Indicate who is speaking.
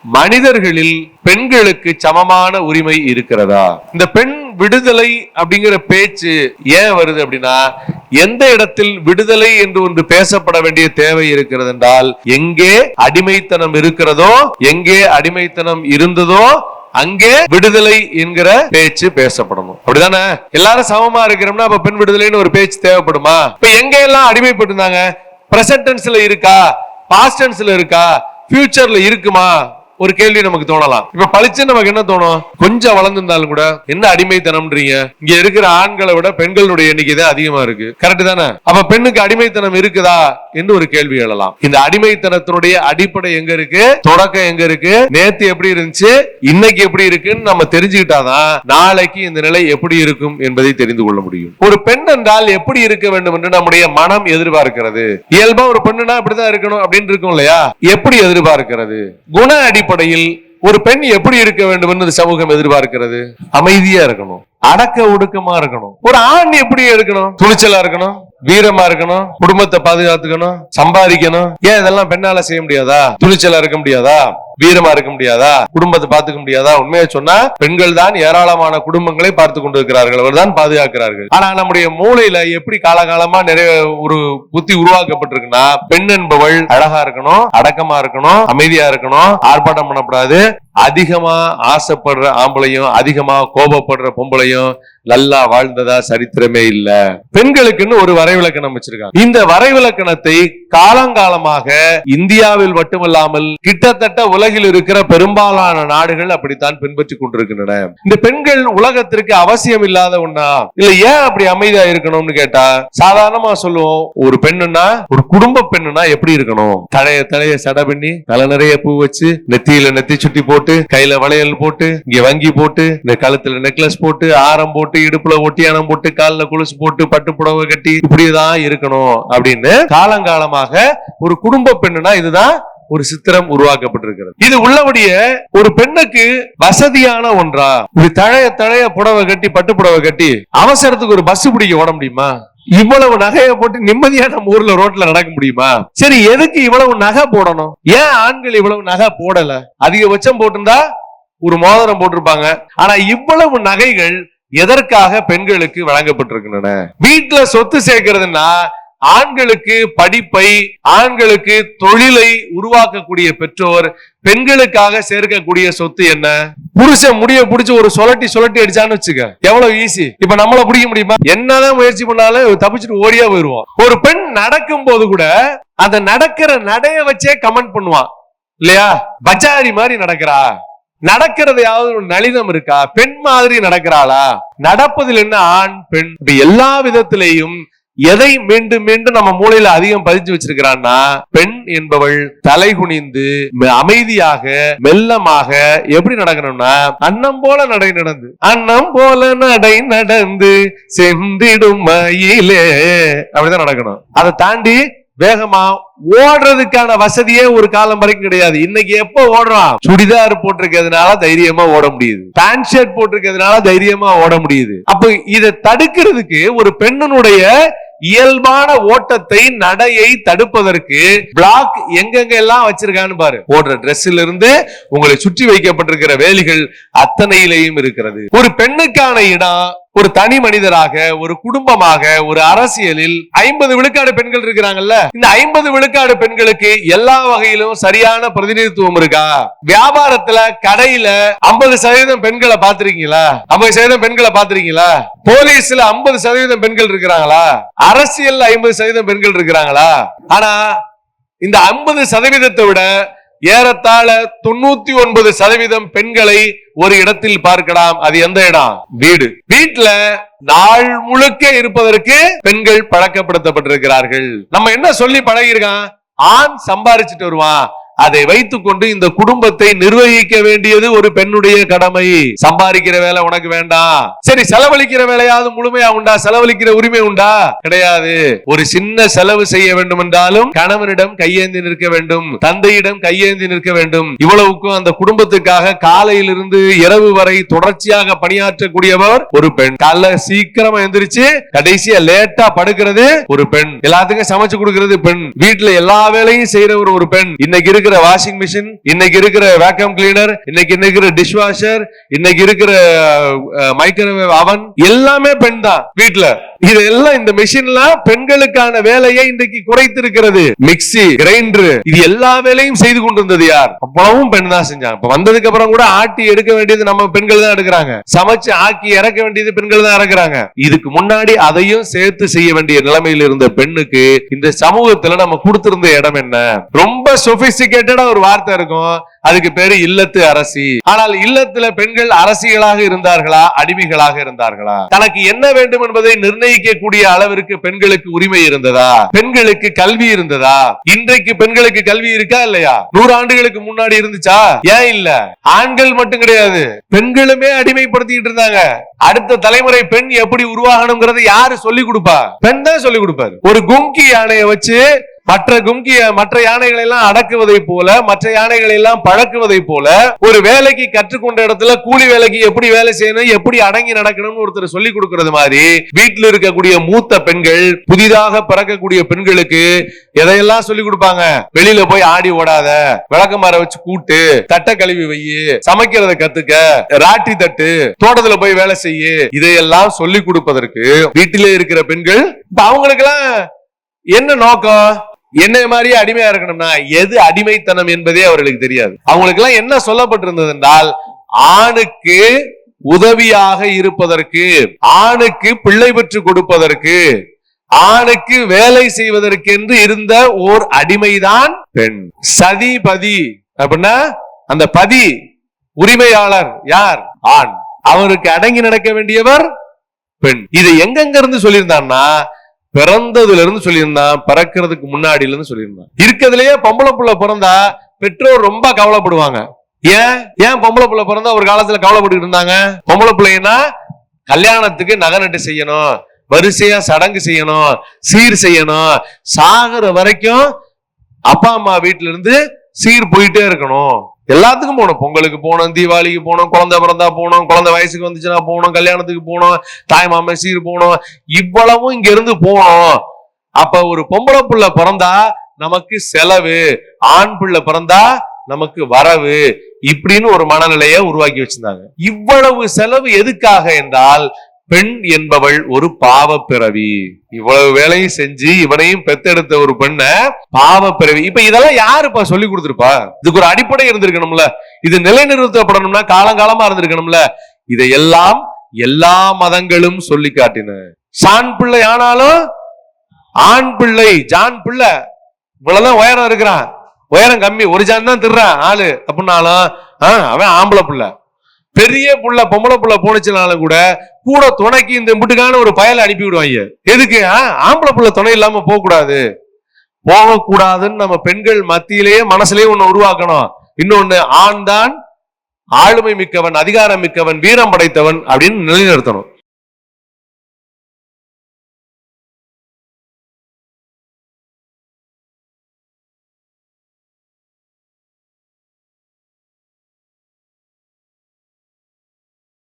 Speaker 1: மனிதர்களில் பெண்களுக்கு சமமான உரிமை இருக்கிறதா? இந்த பெண் விடுதலை அப்படிங்கிற பேச்சு ஏன் வருது அப்படின்னா, எந்த இடத்தில் விடுதலை என்று ஒன்று பேசப்பட வேண்டிய தேவை இருக்கிறது என்றால், எங்கே அடிமைத்தனம் இருக்கிறதோ, எங்கே அடிமைத்தனம் இருந்ததோ அங்கே விடுதலை என்கிற பேச்சு பேசப்படணும். அப்படிதானே? எல்லாரும் சமமா இருக்கிறோம்னா அப்ப பெண் விடுதலைன்னு ஒரு பேச்சு தேவைப்படுமா? இப்ப எங்க எல்லாம் அடிமைப்பட்டு இருந்தாங்க? பிரசன்ட் டென்ஸ்ல இருக்கா, பாஸ்ட் டென்ஸ்ல இருக்கா, ஃபியூச்சர்ல இருக்குமா? ஒரு கேள்வி நமக்கு தோணலாம். இப்ப பழிச்சு நமக்கு என்ன தோணும்? கொஞ்சம் வளர்ந்திருந்தாலும் கூட என்ன அடிமைத்தனம்ன்றீங்க? இங்க இருக்கிற ஆண்களை விட பெண்களுடைய எண்ணிக்கை தான் அதிகமா இருக்கு. கரெக்ட் தானே? அப்ப பெண்ணுக்கு அடிமைத்தனம் இருக்குதா என்று ஒரு கேள்வி எழலாம். இந்த அடிமைத்தனத்தினுடைய அடிப்படை எங்க இருக்கு, தொடக்கம் எங்க இருக்கு, நேத்து எப்படி இருந்துச்சு, இன்னைக்கு எப்படி இருக்குன்னு நம்ம தெரிஞ்சுக்கிட்டாதான் நாளைக்கு இந்த நிலை எப்படி இருக்கும் என்பதை தெரிந்து கொள்ள முடியும். ஒரு பெண் என்றால் எப்படி இருக்க வேண்டும் என்று நம்முடைய மனம் எதிர்பார்க்கிறது. இயல்பா ஒரு பெண்ணுனா இப்படிதான் இருக்கணும் அப்படின்னு இருக்கும் இல்லையா? எப்படி எதிர்பார்க்கிறது? குண அடிப்படையில் ஒரு பெண் எப்படி இருக்க வேண்டும் என்று சமூகம் எதிர்பார்க்கிறது? அமைதியா இருக்கணும், அடக்க ஒடுக்கமா இருக்கணும். ஒரு ஆண் எப்படி இருக்கணும்? துணிச்சலா இருக்கணும், வீரமா இருக்கணும், குடும்பத்தை பாதுகாத்துக்கணும், சம்பாதிக்கணும். ஏன் இதெல்லாம் பெண்ணால செய்ய முடியாதா? துணிச்சலா இருக்க முடியாதா? வீரமா இருக்க முடியாதா? குடும்பத்தை பார்த்துக்க முடியாதா? உண்மையை சொன்னா பெண்கள் தான் ஏராளமான குடும்பங்களை பார்த்து கொண்டிருக்கிறார்கள், அவர் தான் பாதுகாக்கிறார்கள். ஆனா நம்முடைய மூளையில எப்படி காலகாலமா நிறைய ஒரு புத்தி உருவாக்கப்பட்டிருக்குன்னா, பெண் என்பவள் அழகா இருக்கணும், அடக்கமா இருக்கணும், அமைதியா இருக்கணும், ஆர்ப்பாட்டம் பண்ணக்கூடாது, அதிகமா ஆசைப்படுற ஆம்பளையும் அதிகமா கோபப்படுற பொம்பளையும் நல்லா வாழ்ந்ததா சரித்திரமே இல்ல. பெண்களுக்குன்னு ஒரு வரைவிலக்கணம் வச்சிருக்காங்க. இந்த வரைவிலக்கணத்தை காலங்காலமாக இந்தியாவில் மட்டுமல்லாமல் கிட்டத்தட்ட உலகில் இருக்கிற பெரும்பாலான நாடுகள் அப்படித்தான் பின்பற்றி கொண்டிருக்கின்றன. இந்த பெண்கள் உலகத்திற்கு அவசியம் இல்லாத ஒண்ணா? இல்ல ஏன் அப்படி அமைதியா இருக்கணும்னு கேட்டா, சாதாரணமா சொல்லுவோம், ஒரு பெண்ணுன்னா, ஒரு குடும்ப பெண்ணுன்னா எப்படி இருக்கணும்? தலைய சடை பண்ணி, தலை நிறைய பூ வச்சு, நெத்தியில நெத்தி சுட்டி போட்டு, கையில வளையல் போட்டு, இங்க வங்கி போட்டு, இந்த கழுத்துல நெக்லஸ் போட்டு, ஆரம் போட்டு, இடுப்புல ஒட்டியானம் போட்டு, காலில் கொலுசு போட்டு, பட்டு புடவை கட்டி இப்படிதான் இருக்கணும் அப்படின்னு காலங்காலமாக ஒரு குடும்ப பெண்ணுனா இதுதான் ஒரு சித்திரம் உருவாக்கப்பட்டிருக்கிறது. இது உள்ளபடிய ஒரு பெண்ணுக்கு வசதியான ஒன்றா? இப்படி தழைய புடவை கட்டி, பட்டு புடவை கட்டி அவசரத்துக்கு ஒரு பஸ் பிடிக்க ஓட முடியுமா? இவ்வளவு நகையை போட்டு நிம்மதியா நம்ம ஊர்ல ரோட்ல நடக்க முடியுமா? சரி, எதுக்கு இவ்வளவு நகை போடணும்? ஏன் ஆண்கள் இவ்வளவு நகை போடல? அதிகபட்சம் போட்டிருந்தா ஒரு மோதிரம் போட்டிருப்பாங்க. ஆனா இவ்வளவு நகைகள் எதற்காக பெண்களுக்கு வழங்கப்பட்டிருக்கின்றன? வீட்டுல சொத்து சேர்க்கிறதுனா ஆண்களுக்கு படிப்பை, ஆண்களுக்கு தொழிலை உருவாக்கக்கூடிய பெற்றோர் பெண்களுக்காக சேர்க்கக்கூடிய சொத்து என்ன? புருஷன் முடிய பிடிச்சு ஒரு சொலட்டி அடிச்சான்னு வச்சுக்க, எவ்வளவு ஈஸி. இப்ப நம்மள பிடிக்க முடியுமா? என்னதான் முயற்சி பண்ணாலும் தப்பிச்சுட்டு ஓடியா போயிருவோம். ஒரு பெண் நடக்கும் போது கூட அந்த நடக்கிற நடைய வச்சே கமெண்ட் பண்ணுவான் இல்லையா? பஜாரி மாதிரி நடக்கிறா, நடக்கிறதையாவது ஒரு நளினம் இருக்கா? பெண் மாதிரி நடக்கிறாளா? நடப்பதில் என்ன ஆண் பெண்? எல்லா விதத்திலேயும் எதை மீண்டும் மீண்டும் நம்ம மூளையில அதிகம் பதிச்சு வச்சிருக்கிறான்னா, பெண் என்பவள் தலை குனிந்து அமைதியாக மெல்லமாக எப்படி நடக்கணும்னா, அன்னம் போல நடை நடந்து, அன்னம் போல நடை நடந்து சென்றிடும் மயிலே, அப்படிதான் நடக்கணும். அதை தாண்டி வேகமா ஓடுறதுக்கான வசதியே ஒரு காலம் வரைக்கும் கிடையாது. இன்னைக்கு எப்ப ஓடுறான்? சுடிதார் போட்டிருக்கிறதுனால தைரியமா ஓட முடியுது, பேண்ட் ஷர்ட் போட்டிருக்கிறதுனால தைரியமா ஓட முடியுது. அப்ப இதை தடுக்கிறதுக்கு ஒரு பெண்ணுடைய இயல்பான ஓட்டத்தை, நடையை தடுப்பதற்கு பிளாக் எங்கெங்க எல்லாம் வச்சிருக்கான்னு பாரு. ஓடுற டிரெஸ்ல இருந்து உங்களை சுற்றி வைக்கப்பட்டிருக்கிற வேலிகள் அத்தனையிலையும் இருக்கிறது. ஒரு பெண்ணுக்கான இடம் ஒரு தனி மனிதராக, ஒரு குடும்பமாக, ஒரு அரசியலில் 50 விழுக்காடு பெண்கள் இருக்கிறாங்கல்ல, இந்த 50 விழுக்காடு பெண்களுக்கு எல்லா வகையிலும் சரியான பிரதிநிதித்துவம் இருக்கா? வியாபாரத்துல, கடையில 50% பெண்களை பாத்திருக்கீங்களா? 50% பெண்களை பாத்திருக்கீங்களா? போலீஸ்ல 50% பெண்கள் இருக்கிறாங்களா? அரசியல் 50% பெண்கள் இருக்கிறாங்களா? ஆனா இந்த 50% விட ஏறத்தாழ 99% பெண்களை ஒரு இடத்தில் பார்க்கலாம். அது எந்த இடம்? வீடு. வீட்டுல நாள் முழுக்க இருப்பதற்கு பெண்கள் பழக்கப்படுத்தப்பட்டிருக்கிறார்கள். நம்ம என்ன சொல்லி பழகிருக்கான்? ஆண் சம்பாரிச்சுட்டு வருவான், அதை வைத்துக் கொண்டு இந்த குடும்பத்தை நிர்வகிக்க வேண்டியது ஒரு பெண்ணுடைய கடமை. சம்பாதிக்கிற வேலை உனக்கு வேண்டாம். சரி, செலவழிக்கிற வேலையாவது முழுமையா உண்டா? செலவழிக்கிற உரிமை உண்டா? கிடையாது. ஒரு சின்ன செலவு செய்ய வேண்டும் என்றாலும் கணவனிடம் கையேந்தி நிற்க வேண்டும், தந்தையிடம் கையேந்தி நிற்க வேண்டும். இவ்வளவுக்கும் அந்த குடும்பத்துக்காக காலையிலிருந்து இரவு வரை தொடர்ச்சியாக பணியாற்றக்கூடியவர் ஒரு பெண். காலைல சீக்கிரமா எந்திரிச்சு கடைசியா லேட்டா படுக்கிறது ஒரு பெண். எல்லாத்துக்கும் சமைச்சு கொடுக்கிறது பெண். வீட்டுல எல்லா வேலையும் செய்யறவர் ஒரு பெண். இன்னைக்கு இருக்கிற இருக்கிற வாஷிங் மிஷின், இன்னைக்கு இருக்கிற வேக்யூம் கிளீனர், இன்னைக்கு இருக்கிற டிஷ் வாஷர், இன்னைக்கு இருக்கிற மைக்ரோவேவ் அவன் எல்லாமே பெண் தான் வீட்டுல. இதெல்லாம் இந்த மிஷின்லாம் பெண்களுக்கான வேலையை இன்றைக்கு குறைத்திருக்கிறது. மிக்சி, கிரைண்டர், இது எல்லா வேலையும் செய்து கொண்டிருந்தது யார்? அவ்வளவும் பெண் தான் செஞ்சாங்க. இப்ப வந்ததுக்கு அப்புறம் கூட ஆட்டி எடுக்க வேண்டியது நம்ம பெண்கள் தான் எடுக்கிறாங்க. சமைச்சு ஆக்கி இறக்க வேண்டியது பெண்கள் தான் இறக்குறாங்க. இதுக்கு முன்னாடி அதையும் சேர்த்து செய்ய வேண்டிய நிலைமையில் இருந்த பெண்ணுக்கு இந்த சமூகத்துல நம்ம கொடுத்திருந்த இடம் என்ன? ரொம்ப சொபிஸ்டிகேட்டடா ஒரு வார்த்தை இருக்கும், அதுக்கு பேரு இல்லத்து அரசி. ஆனால் இல்லத்துல பெண்கள் அரசிகளாக இருந்தார்களா, அடிமைகளாக இருந்தார்களா? தனக்கு என்ன வேண்டும் என்பதை நிர்ணயிக்கக்கூடிய அளவிற்கு பெண்களுக்கு உரிமை இருந்ததா? பெண்களுக்கு கல்வி இருந்ததா? இன்றைக்கு பெண்களுக்கு கல்வி இருக்கா இல்லையா? 100 ஆண்டுகளுக்கு முன்னாடி இருந்துச்சா? ஏன் இல்ல? ஆண்கள் மட்டும் கிடையாது, பெண்களுமே அடிமைப்படுத்திட்டு இருந்தாங்க. அடுத்த தலைமுறை பெண் எப்படி உருவாகணும்ங்கறத யாரு சொல்லி கொடுப்பா? பெண் தான் சொல்லி கொடுப்பாரு. ஒரு கும்கி யானையை வச்சு மற்ற யானைகளை எல்லாம் அடக்குவதை போல, மற்ற யானைகளை எல்லாம் பழக்குவதை போல, ஒரு வேலைக்கு கற்றுக்கொண்ட இடத்துல கூலி வேலைக்கு எப்படி வேலை செய்யணும், எப்படி அடங்கி நடக்கணும்னு ஒருத்தர் சொல்லி கொடுக்கிறது மாதிரி வீட்டில் இருக்கக்கூடிய மூத்த பெண்கள், புதிதாக பிறக்கக்கூடிய பெண்களுக்கு எதையெல்லாம் சொல்லி கொடுப்பாங்க? வெளியில போய் ஆடி ஓடாத, விளக்கமாற வச்சு கூட்டு, தட்டை கழுவி வை, சமைக்கிறத கத்துக்க, ராட்டி தட்டு, தோட்டத்துல போய் வேலை செய்ய, இதையெல்லாம் சொல்லி கொடுப்பதற்கு வீட்டிலே இருக்கிற பெண்கள் அவங்களுக்கு எல்லாம் என்ன நோக்கம்? என்ன மாதிரியே அடிமையா இருக்கணும்னா எது அடிமைத்தனம் என்பதே அவர்களுக்கு தெரியாது. அவங்களுக்கு எல்லாம் என்ன சொல்லப்பட்டிருந்தது என்றால், ஆணுக்கு உதவியாக இருப்பதற்கு, ஆணுக்கு பிள்ளை பெற்று கொடுப்பதற்கு, ஆணுக்கு வேலை செய்வதற்கு என்று இருந்த ஓர் அடிமைதான் பெண். சதி பதி அப்படின்னா அந்த பதி உரிமையாளர் யார்? ஆண். அவருக்கு அடங்கி நடக்க வேண்டியவர் பெண். இதை எங்கெங்க இருந்து சொல்லியிருந்தான்னா, பிறந்ததுல இருந்து சொல்லியிருந்தான், பிறக்கிறதுக்கு முன்னாடில இருந்து சொல்லியிருந்தான். இருக்கிறதுலயே பொம்பளை புள்ள பிறந்தா பெற்றோர் ரொம்ப கவலைப்படுவாங்க. ஏன் பொம்பளை புள்ள பிறந்தா ஒரு காலத்துல கவலைப்பட்டு இருந்தாங்க? பொம்பளை பிள்ளைன்னா கல்யாணத்துக்கு நகை நட்டு செய்யணும், வரிசையா சடங்கு செய்யணும், சீர் செய்யணும், சாகுற வரைக்கும் அப்பா அம்மா வீட்டுல இருந்து சீர் போயிட்டே இருக்கணும். எல்லாத்துக்கும் போகணும். பொங்கலுக்கு போகணும், தீபாவளிக்கு போகணும், குழந்தை பிறந்தா போகணும், குழந்தை வயசுக்கு வந்துச்சுன்னா போகணும், கல்யாணத்துக்கு போகணும், தாய் மாமன் சீர் போகணும், இவ்வளவும் இங்க இருந்து போகணும். அப்ப ஒரு பொம்பளை புள்ள பிறந்தா நமக்கு செலவு, ஆண் பிள்ளை பிறந்தா நமக்கு வரவு, இப்படின்னு ஒரு மனநிலையை உருவாக்கி வச்சிருந்தாங்க. இவ்வளவு செலவு எதுக்காக என்றால், பெண் என்பவள் ஒரு பாவ பிறவி. இவ்வளவு வேலையும் செஞ்சு இவனையும் பெத்தெடுத்த ஒரு பெண்ண பாவ பிறவி. இப்ப இதெல்லாம் யாருப்பா சொல்லி கொடுத்திருப்பா? இதுக்கு ஒரு அடிப்படை இருந்திருக்கணும்ல. இது நிலைநிறுத்தப்படணும்னா காலங்காலமா இருந்திருக்கணும்ல. இதையெல்லாம் எல்லா மதங்களும் சொல்லி காட்டின. சான் பிள்ளை ஆனாலும் ஆண் பிள்ளை, ஜான் பிள்ளை இவ்வளவுதான் உயரம் இருக்கிறான், உயரம் கம்மி, ஒரு ஜான் தான் திர்றான் ஆளு அப்படின்னாலும் அவன் ஆம்பளை பிள்ளை. பெரிய புள்ள பொம்பளை புள்ள போனுச்சுனாலும் கூட துணைக்கு இந்த முட்டுக்கான ஒரு பயலை அனுப்பி விடுவாங்க. எதுக்கு? ஆம்பளை புள்ள துணை இல்லாம போகக்கூடாதுன்னு நம்ம பெண்கள் மத்தியிலேயே மனசுலயே ஒண்ணு உருவாக்கணும். இன்னொன்னு, ஆண் தான் ஆளுமை மிக்கவன், அதிகாரம் மிக்கவன், வீரம் படைத்தவன் அப்படின்னு நிலைநிறுத்தணும்.